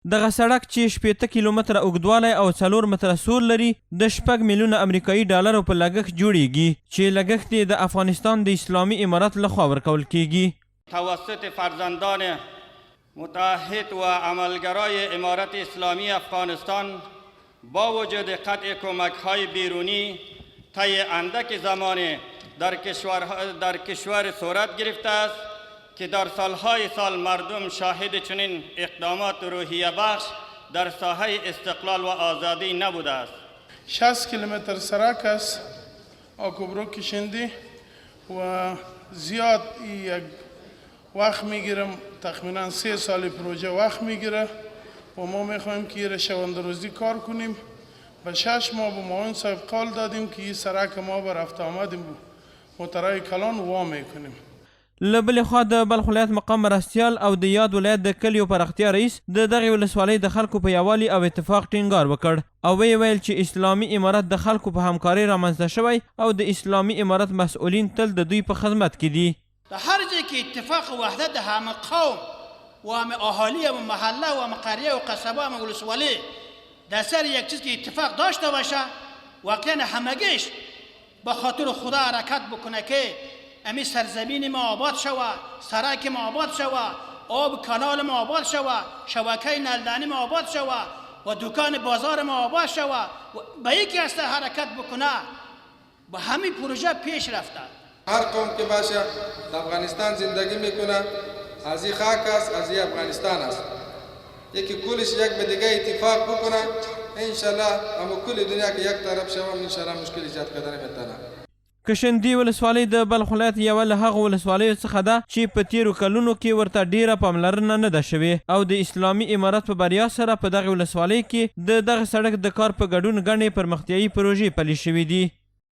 دغه سړک چې 80 کیلومتره اوږدوالی او 4 متره سور لري د 6 میلیونه امریکایي ډالرو په لګښت جوړیږي چې لګښت یې د افغانستان د اسلامي امارت لخوا ورکول کیږي. توسط فرزندان متحد و عملگرای امارت اسلامی افغانستان با وجود قطع کمک‌های بیرونی طی اندک زمانی در کشور صورت گرفته است که در سالهای سال مردم شاهد چنین اقدامات روحیه بخش در ساحه استقلال و آزادی نبوده است. 60 کیلومتر سرک است آکوبرو کشندی و زیاد یک وقت میگیرم، تقریبا 3 سال پروژه وقت میگیره و ما میخوایم که این شبانه روزی کار کنیم. و 6 ماه به معاون صاحب قول دادیم که این سرک ما به رفت آمد موترهای کلان وا میکنیم. له بلې خوا د بلخ ولایت مقام مرستیال او د یاد ولایت د کلیو پراختیا رئیس د دغې ولسوالۍ د خلکو په یووالي او اتفاق ټینګار وکړ او ویې ویل چې اسلامي امارت د خلکو په همکارۍ رامنځته شوی او د اسلامي امارت مسؤلین تل د دوی په خدمت کې دي. در هر جای که اتفاق و وحدت همه قوم و همه اهالی و محله و همه قریه و قصبه و همه ولسوالی در سر یک چیز که اتفاق داشته باشه، واقعا همگیش به خاطر خدا حرکت بکنه که امی سرزمین ما آباد شود، سرک ما آباد شود، آب کانال ما آباد شود، شبکه نلدانی ما آباد شود و دکان بازار ما آباد شود و به یکی از حرکت بکنه به همین پروژه پیش رفته. هر قوم که باشه در افغانستان زندگی میکنه، از این خاک است، از این افغانستان است. یکی کلش یک به دیگه اتفاق بکنه، انشالله اما کل دنیا که یک طرف شوم انشالله مشکل ایجاد کردن میتونه. کشندي ولسوالۍ د بلخ ولایت یوه له هغو ولسوالیو څخه ده چې په تیرو کلونو کې ورته ډیره پاملرنه نه ده شوې او د اسلامي امارت په بریا سره په دغې ولسوالۍ کې د دغه سړک د کار په ګډون ګڼې پرمختیایي پروژې پلي شوې دي.